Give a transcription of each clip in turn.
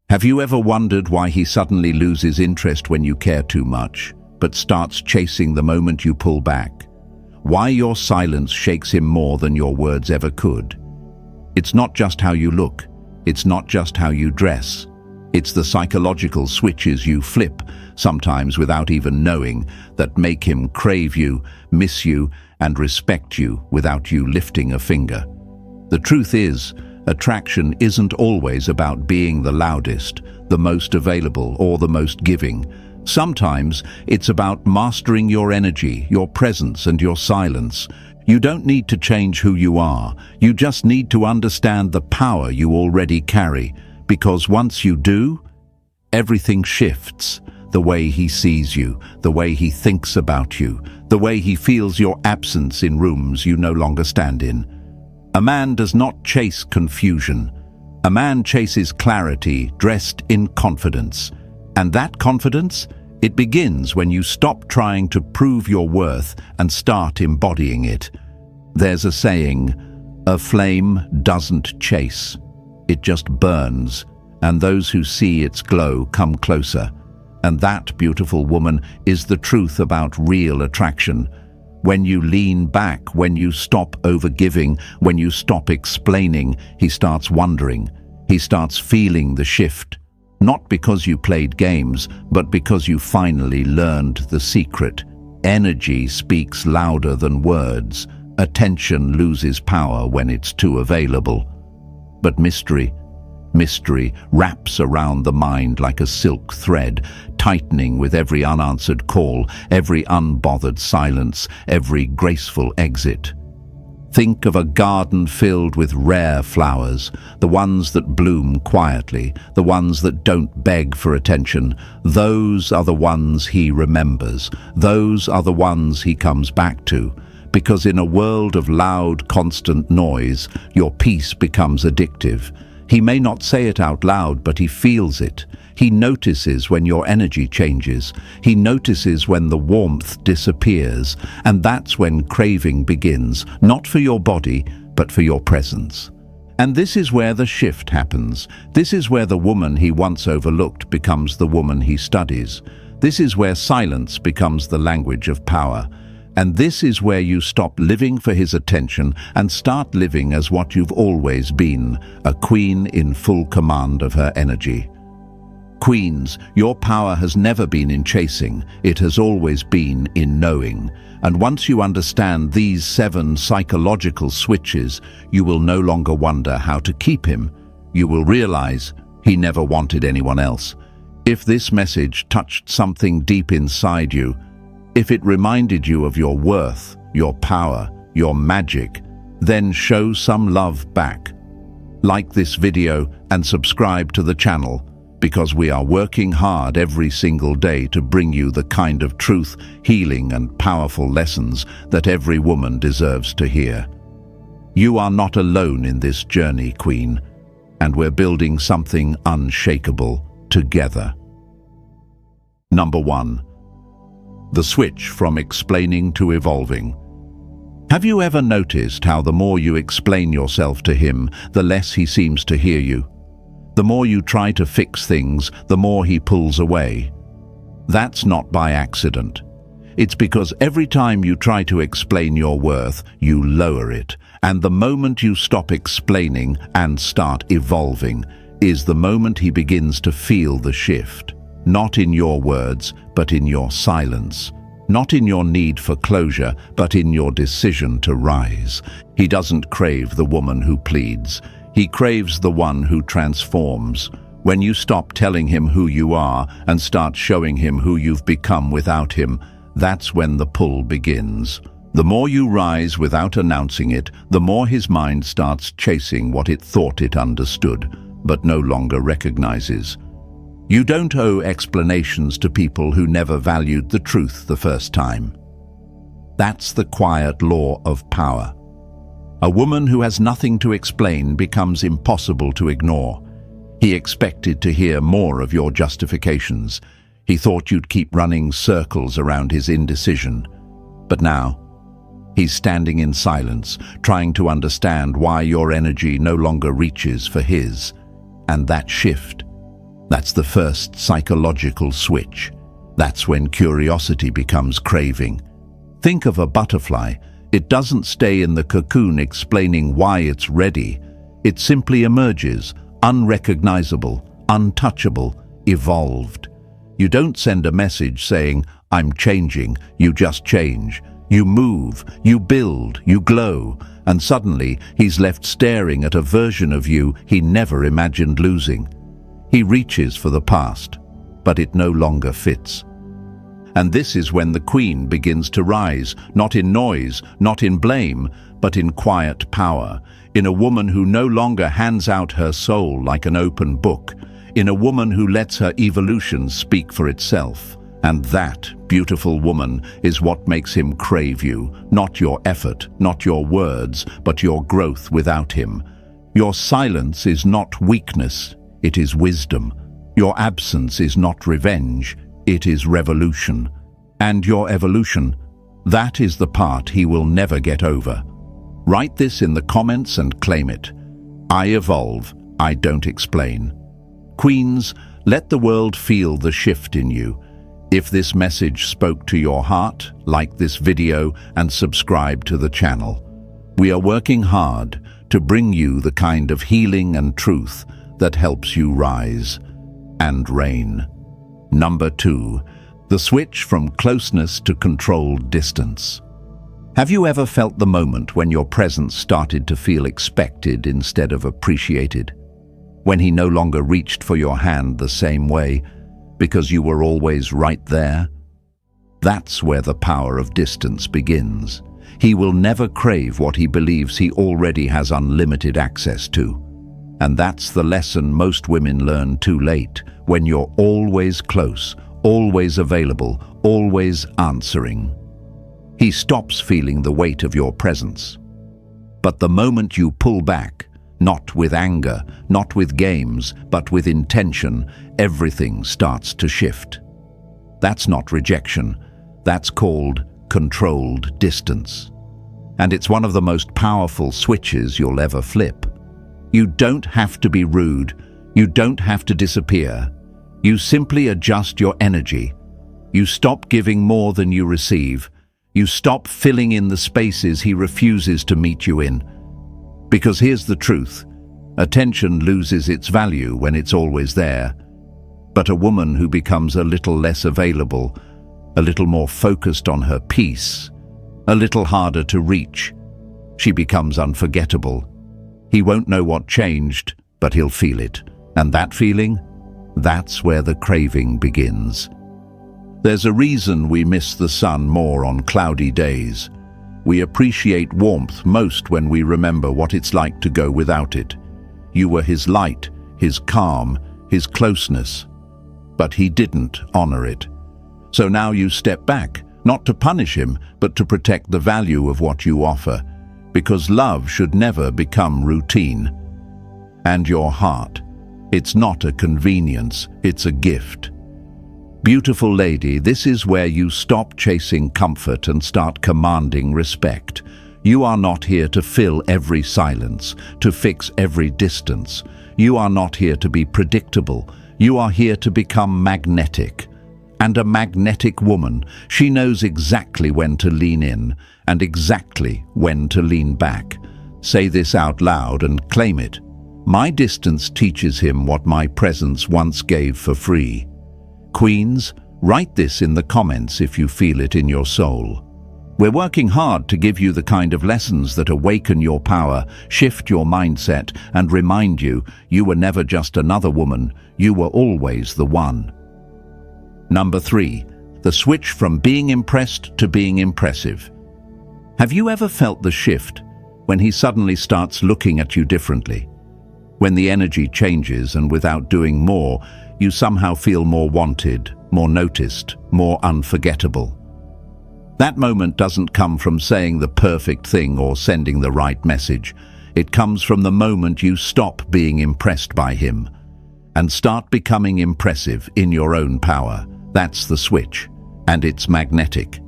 Have you ever wondered why he suddenly loses interest when you care too much, but starts chasing the moment you pull back? Why your silence shakes him more than your words ever could? It's not just how you look. It's not just how you dress. It's the psychological switches you flip, sometimes without even knowing, that make him crave you, miss you, and respect you without you lifting a finger. The truth is, attraction isn't always about being the loudest, the most available, or the most giving. Sometimes it's about mastering your energy, your presence, and your silence. You don't need to change who you are. You just need to understand the power you already carry, because once you do, everything shifts. The way he sees you, the way he thinks about you, the way he feels your absence in rooms you no longer stand in. A man does not chase confusion. A man chases clarity dressed in confidence. And that confidence, it begins when you stop trying to prove your worth and start embodying it. There's a saying, a flame doesn't chase. It just burns, and those who see its glow come closer. And that, beautiful woman, is the truth about real attraction. When you lean back, when you stop overgiving, when you stop explaining, he starts wondering. He starts feeling the shift. Not because you played games, but because you finally learned the secret. Energy speaks louder than words. Attention loses power when it's too available. But mystery wraps around the mind like a silk thread, tightening with every unanswered call, every unbothered silence, every graceful exit. Think of a garden filled with rare flowers, the ones that bloom quietly, the ones that don't beg for attention. Those are the ones he remembers. Those are the ones he comes back to. Because in a world of loud, constant noise, your peace becomes addictive. He may not say it out loud, but he feels it. He notices when your energy changes. He notices when the warmth disappears. And that's when craving begins, not for your body, but for your presence. And this is where the shift happens. This is where the woman he once overlooked becomes the woman he studies. This is where silence becomes the language of power. And this is where you stop living for his attention and start living as what you've always been, a queen in full command of her energy. Queens, your power has never been in chasing, it has always been in knowing. And once you understand these 7 psychological switches, you will no longer wonder how to keep him. You will realize he never wanted anyone else. If this message touched something deep inside you, if it reminded you of your worth, your power, your magic, then show some love back. Like this video and subscribe to the channel, because we are working hard every single day to bring you the kind of truth, healing, and powerful lessons that every woman deserves to hear. You are not alone in this journey, Queen, and we're building something unshakable together. Number 1. The switch from explaining to evolving. Have you ever noticed how the more you explain yourself to him, the less he seems to hear you? The more you try to fix things, the more he pulls away. That's not by accident. It's because every time you try to explain your worth, you lower it. And the moment you stop explaining and start evolving is the moment he begins to feel the shift. Not in your words, but in your silence. Not in your need for closure, but in your decision to rise. He doesn't crave the woman who pleads. He craves the one who transforms. When you stop telling him who you are and start showing him who you've become without him, that's when the pull begins. The more you rise without announcing it, the more his mind starts chasing what it thought it understood, but no longer recognizes. You don't owe explanations to people who never valued the truth the first time. That's the quiet law of power. A woman who has nothing to explain becomes impossible to ignore. He expected to hear more of your justifications. He thought you'd keep running circles around his indecision. But now, he's standing in silence, trying to understand why your energy no longer reaches for his. And that shift, That's the first psychological switch. That's when curiosity becomes craving. Think of a butterfly. It doesn't stay in the cocoon explaining why it's ready. It simply emerges, unrecognizable, untouchable, evolved. You don't send a message saying, "I'm changing," you just change. You move, you build, you glow, and suddenly he's left staring at a version of you he never imagined losing. He reaches for the past, but it no longer fits. And this is when the queen begins to rise, not in noise, not in blame, but in quiet power, in a woman who no longer hands out her soul like an open book, in a woman who lets her evolution speak for itself. And that, beautiful woman, is what makes him crave you, not your effort, not your words, but your growth without him. Your silence is not weakness, it is wisdom. Your absence is not revenge, it is revolution. And your evolution, that is the part he will never get over. Write this in the comments and claim it. I evolve, I don't explain. Queens, let the world feel the shift in you. If this message spoke to your heart, like this video and subscribe to the channel. We are working hard to bring you the kind of healing and truth that helps you rise and reign. Number 2, the switch from closeness to controlled distance. Have you ever felt the moment when your presence started to feel expected instead of appreciated? When he no longer reached for your hand the same way, because you were always right there? That's where the power of distance begins. He will never crave what he believes he already has unlimited access to. And that's the lesson most women learn too late, when you're always close, always available, always answering. He stops feeling the weight of your presence. But the moment you pull back, not with anger, not with games, but with intention, everything starts to shift. That's not rejection. That's called controlled distance. And it's one of the most powerful switches you'll ever flip. You don't have to be rude. You don't have to disappear. You simply adjust your energy. You stop giving more than you receive. You stop filling in the spaces he refuses to meet you in. Because here's the truth. Attention loses its value when it's always there. But a woman who becomes a little less available, a little more focused on her peace, a little harder to reach, she becomes unforgettable. He won't know what changed, but he'll feel it. And that feeling? That's where the craving begins. There's a reason we miss the sun more on cloudy days. We appreciate warmth most when we remember what it's like to go without it. You were his light, his calm, his closeness. But he didn't honor it. So now you step back, not to punish him, but to protect the value of what you offer. Because love should never become routine. And your heart, it's not a convenience, it's a gift. Beautiful lady, this is where you stop chasing comfort and start commanding respect. You are not here to fill every silence, to fix every distance. You are not here to be predictable. You are here to become magnetic. And a magnetic woman, she knows exactly when to lean in and exactly when to lean back. Say this out loud and claim it. My distance teaches him what my presence once gave for free. Queens, write this in the comments if you feel it in your soul. We're working hard to give you the kind of lessons that awaken your power, shift your mindset, and remind you you were never just another woman, you were always the one. Number 3, the switch from being impressed to being impressive. Have you ever felt the shift when he suddenly starts looking at you differently? When the energy changes and without doing more, you somehow feel more wanted, more noticed, more unforgettable. That moment doesn't come from saying the perfect thing or sending the right message. It comes from the moment you stop being impressed by him and start becoming impressive in your own power. That's the switch, and it's magnetic.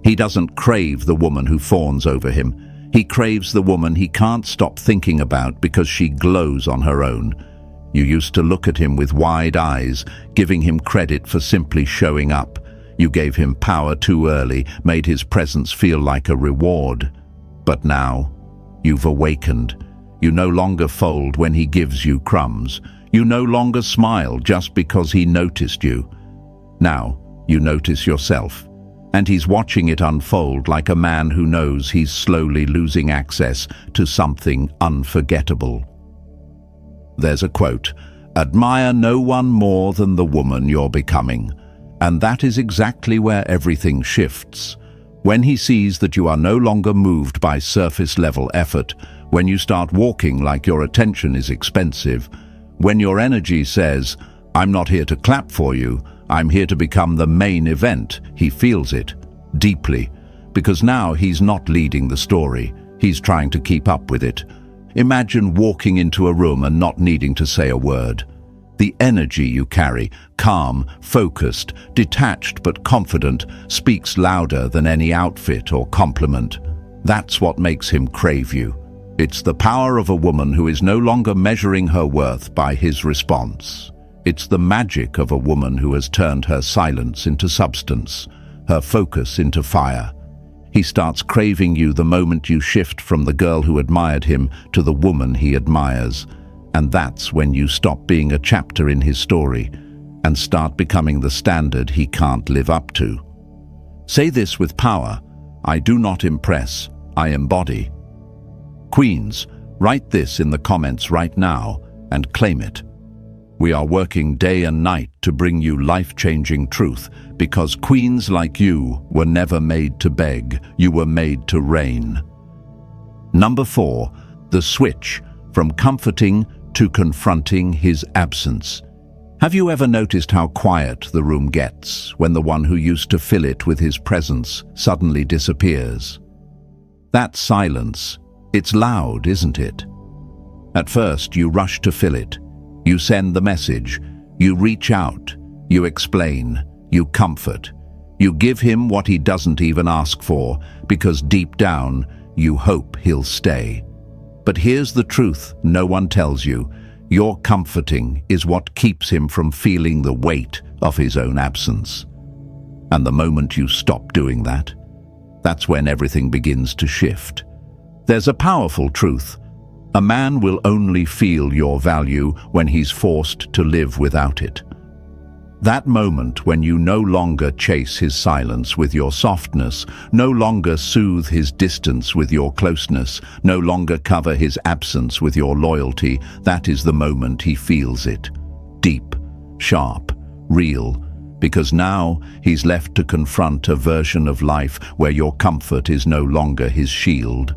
He doesn't crave the woman who fawns over him. He craves the woman he can't stop thinking about because she glows on her own. You used to look at him with wide eyes, giving him credit for simply showing up. You gave him power too early, made his presence feel like a reward. But now, you've awakened. You no longer fold when he gives you crumbs. You no longer smile just because he noticed you. Now, you notice yourself, and he's watching it unfold like a man who knows he's slowly losing access to something unforgettable. There's a quote, "Admire no one more than the woman you're becoming." And that is exactly where everything shifts. When he sees that you are no longer moved by surface-level effort, when you start walking like your attention is expensive, when your energy says, "I'm not here to clap for you, I'm here to become the main event," he feels it deeply, because now he's not leading the story, he's trying to keep up with it. Imagine walking into a room and not needing to say a word. The energy you carry, calm, focused, detached but confident, speaks louder than any outfit or compliment. That's what makes him crave you. It's the power of a woman who is no longer measuring her worth by his response. It's the magic of a woman who has turned her silence into substance, her focus into fire. He starts craving you the moment you shift from the girl who admired him to the woman he admires. And that's when you stop being a chapter in his story and start becoming the standard he can't live up to. Say this with power: I do not impress, I embody. Queens, write this in the comments right now and claim it. We are working day and night to bring you life-changing truth, because queens like you were never made to beg, you were made to reign. Number 4, the switch from comforting to confronting his absence. Have you ever noticed how quiet the room gets when the one who used to fill it with his presence suddenly disappears? That silence, it's loud, isn't it? At first, you rush to fill it. You send the message. You reach out. You explain. You comfort. You give him what he doesn't even ask for, because deep down, you hope he'll stay. But here's the truth no one tells you. Your comforting is what keeps him from feeling the weight of his own absence. And the moment you stop doing that, that's when everything begins to shift. There's a powerful truth. A man will only feel your value when he's forced to live without it. That moment when you no longer chase his silence with your softness, no longer soothe his distance with your closeness, no longer cover his absence with your loyalty, that is the moment he feels it. Deep, sharp, real, because now he's left to confront a version of life where your comfort is no longer his shield.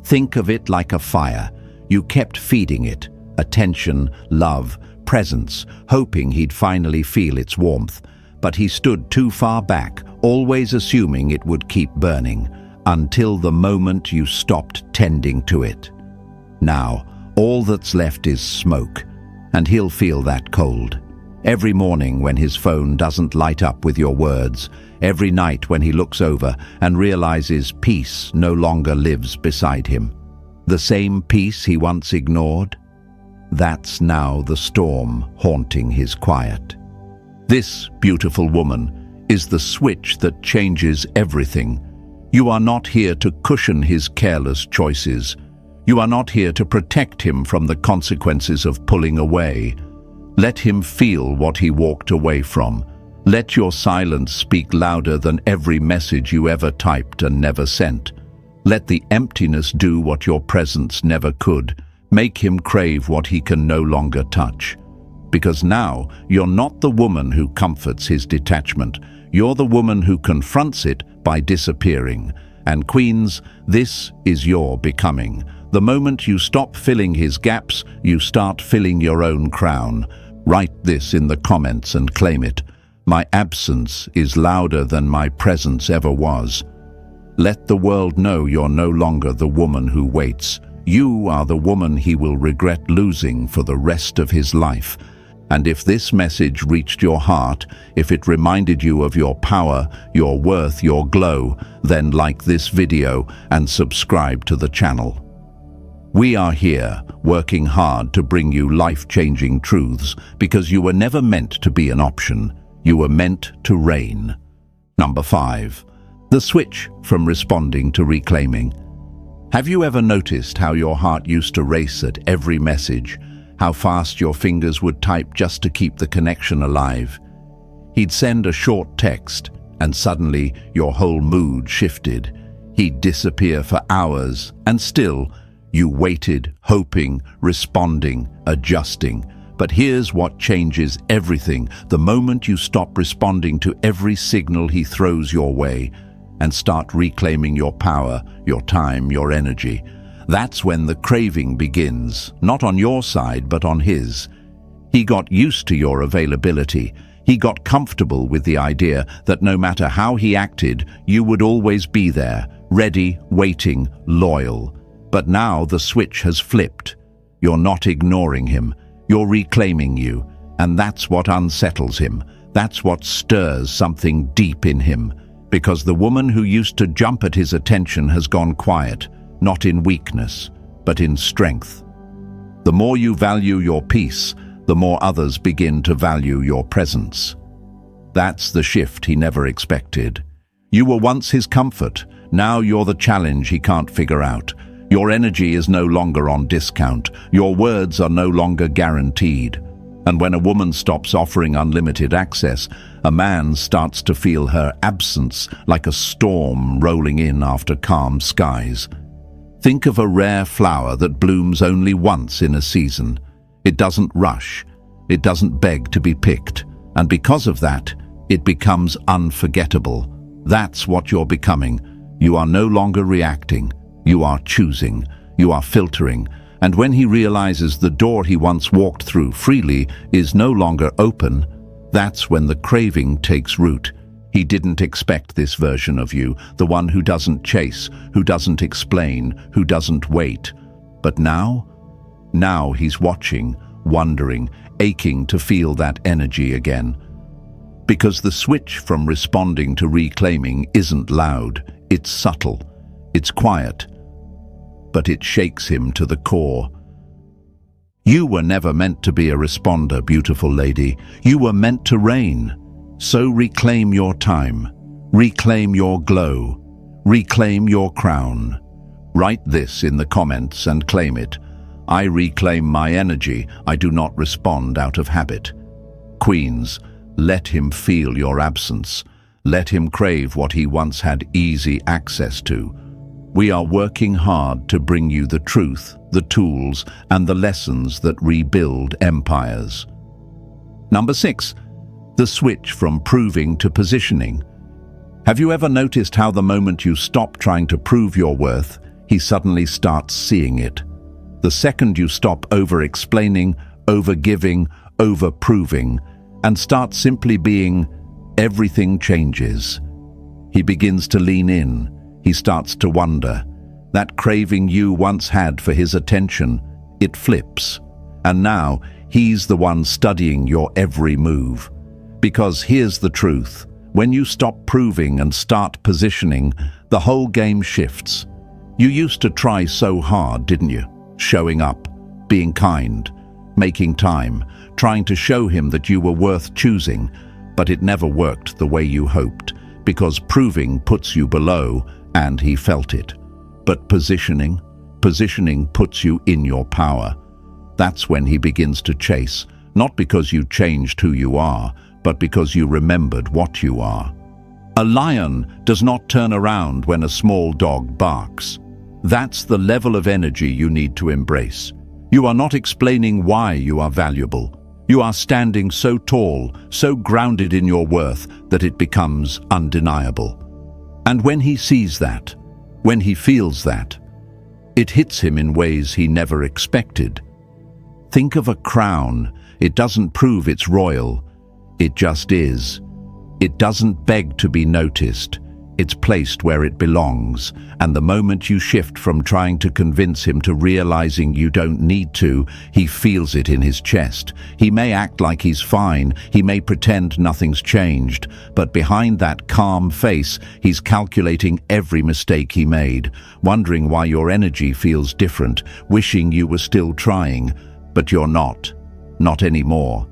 Think of it like a fire. You kept feeding it, attention, love, presence, hoping he'd finally feel its warmth, but he stood too far back, always assuming it would keep burning, until the moment you stopped tending to it. Now, all that's left is smoke, and he'll feel that cold. Every morning when his phone doesn't light up with your words, every night when he looks over and realizes peace no longer lives beside him. The same peace he once ignored, that's now the storm haunting his quiet. This beautiful woman is the switch that changes everything. You are not here to cushion his careless choices. You are not here to protect him from the consequences of pulling away. Let him feel what he walked away from. Let your silence speak louder than every message you ever typed and never sent. Let the emptiness do what your presence never could. Make him crave what he can no longer touch. Because now, you're not the woman who comforts his detachment. You're the woman who confronts it by disappearing. And queens, this is your becoming. The moment you stop filling his gaps, you start filling your own crown. Write this in the comments and claim it. My absence is louder than my presence ever was. Let the world know you're no longer the woman who waits. You are the woman he will regret losing for the rest of his life. And if this message reached your heart, if it reminded you of your power, your worth, your glow, then like this video and subscribe to the channel. We are here, working hard to bring you life-changing truths because you were never meant to be an option. You were meant to reign. Number 5. The switch from responding to reclaiming. Have you ever noticed how your heart used to race at every message, how fast your fingers would type just to keep the connection alive? He'd send a short text, and suddenly your whole mood shifted. He'd disappear for hours, and still, you waited, hoping, responding, adjusting. But here's what changes everything the moment you stop responding to every signal he throws your way and start reclaiming your power, your time, your energy. That's when the craving begins, not on your side, but on his. He got used to your availability. He got comfortable with the idea that no matter how he acted, you would always be there, ready, waiting, loyal. But now the switch has flipped. You're not ignoring him. You're reclaiming you. And that's what unsettles him. That's what stirs something deep in him. Because the woman who used to jump at his attention has gone quiet, not in weakness, but in strength. The more you value your peace, the more others begin to value your presence. That's the shift he never expected. You were once his comfort. Now you're the challenge he can't figure out. Your energy is no longer on discount. Your words are no longer guaranteed. And when a woman stops offering unlimited access, a man starts to feel her absence like a storm rolling in after calm skies. Think of a rare flower that blooms only once in a season. It doesn't rush. It doesn't beg to be picked. And because of that, it becomes unforgettable. That's what you're becoming. You are no longer reacting. You are choosing, you are filtering, and when he realizes the door he once walked through freely is no longer open, that's when the craving takes root. He didn't expect this version of you, the one who doesn't chase, who doesn't explain, who doesn't wait. But now he's watching, wondering, aching to feel that energy again. Because the switch from responding to reclaiming isn't loud, it's subtle, it's quiet, but it shakes him to the core. You were never meant to be a responder, beautiful lady. You were meant to reign. So reclaim your time. Reclaim your glow. Reclaim your crown. Write this in the comments and claim it. I reclaim my energy. I do not respond out of habit. Queens, let him feel your absence. Let him crave what he once had easy access to. We are working hard to bring you the truth, the tools, and the lessons that rebuild empires. Number 6, the switch from proving to positioning. Have you ever noticed how the moment you stop trying to prove your worth, he suddenly starts seeing it? The second you stop over-explaining, over-giving, over-proving, and start simply being, everything changes. He begins to lean in. He starts to wonder. That craving you once had for his attention, it flips. And now, he's the one studying your every move. Because here's the truth. When you stop proving and start positioning, the whole game shifts. You used to try so hard, didn't you? Showing up, being kind, making time, trying to show him that you were worth choosing, but it never worked the way you hoped, because proving puts you below, and he felt it. But positioning puts you in your power. That's when he begins to chase, not because you changed who you are, but because you remembered what you are. A lion does not turn around when a small dog barks. That's the level of energy you need to embrace. You are not explaining why you are valuable. You are standing so tall, so grounded in your worth that it becomes undeniable. And when he sees that, when he feels that, it hits him in ways he never expected. Think of a crown. It doesn't prove it's royal. It just is. It doesn't beg to be noticed. It's placed where it belongs, and the moment you shift from trying to convince him to realizing you don't need to, he feels it in his chest. He may act like he's fine, he may pretend nothing's changed, but behind that calm face, he's calculating every mistake he made, wondering why your energy feels different, wishing you were still trying, but you're not anymore.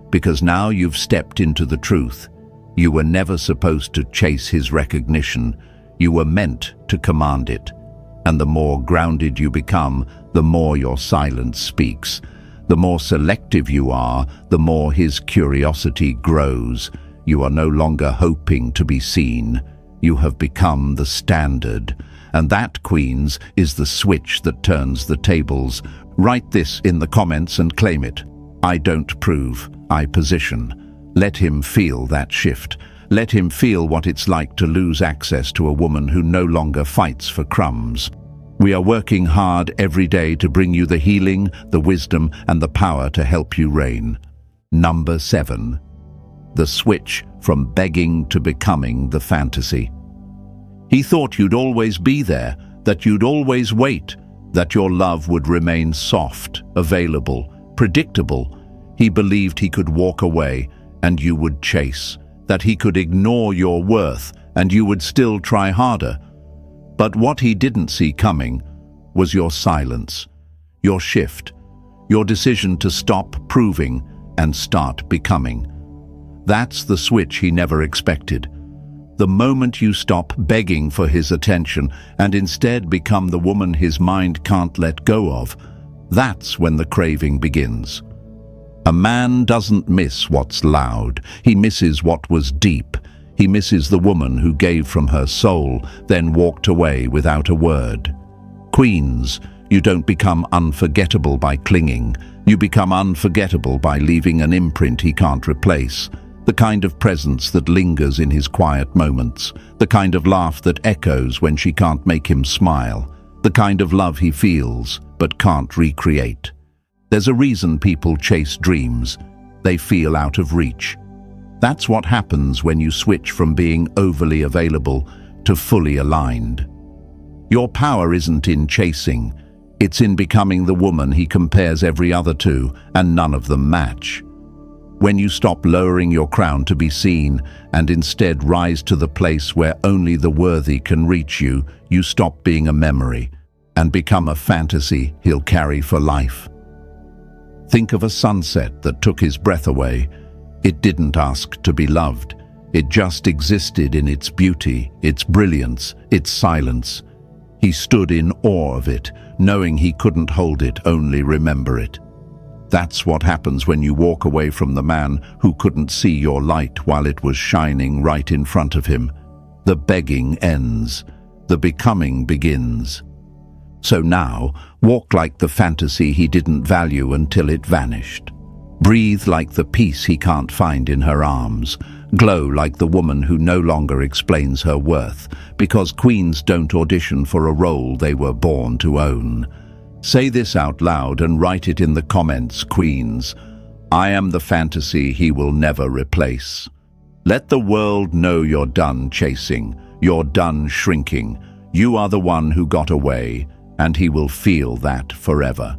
Because now you've stepped into the truth. You were never supposed to chase his recognition. You were meant to command it. And the more grounded you become, the more your silence speaks. The more selective you are, the more his curiosity grows. You are no longer hoping to be seen. You have become the standard. And that, queens, is the switch that turns the tables. Write this in the comments and claim it. I don't prove, I position. Let him feel that shift. Let him feel what it's like to lose access to a woman who no longer fights for crumbs. We are working hard every day to bring you the healing, the wisdom, and the power to help you reign. Number 7. The switch from begging to becoming the fantasy. He thought you'd always be there, that you'd always wait, that your love would remain soft, available, predictable. He believed he could walk away, and you would chase, that he could ignore your worth, and you would still try harder. But what he didn't see coming was your silence, your shift, your decision to stop proving and start becoming. That's the switch he never expected. The moment you stop begging for his attention and instead become the woman his mind can't let go of, that's when the craving begins. A man doesn't miss what's loud. He misses what was deep. He misses the woman who gave from her soul, then walked away without a word. Queens, you don't become unforgettable by clinging. You become unforgettable by leaving an imprint he can't replace. The kind of presence that lingers in his quiet moments. The kind of laugh that echoes when she can't make him smile. The kind of love he feels, but can't recreate. There's a reason people chase dreams. They feel out of reach. That's what happens when you switch from being overly available to fully aligned. Your power isn't in chasing. It's in becoming the woman he compares every other to, and none of them match. When you stop lowering your crown to be seen and instead rise to the place where only the worthy can reach you, you stop being a memory and become a fantasy he'll carry for life. Think of a sunset that took his breath away. It didn't ask to be loved. It just existed in its beauty, its brilliance, its silence. He stood in awe of it, knowing he couldn't hold it, only remember it. That's what happens when you walk away from the man who couldn't see your light while it was shining right in front of him. The begging ends. The becoming begins. So now, walk like the fantasy he didn't value until it vanished. Breathe like the peace he can't find in her arms. Glow like the woman who no longer explains her worth, because queens don't audition for a role they were born to own. Say this out loud and write it in the comments, queens. I am the fantasy he will never replace. Let the world know you're done chasing, you're done shrinking. You are the one who got away, and he will feel that forever.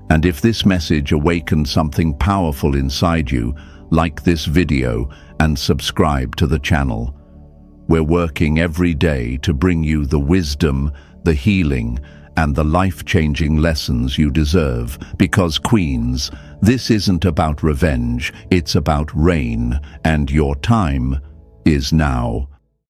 And if this message awakened something powerful inside you, like this video and subscribe to the channel. We're working every day to bring you the wisdom, the healing, and the life-changing lessons you deserve, because queens, this isn't about revenge, it's about reign, and your time is now.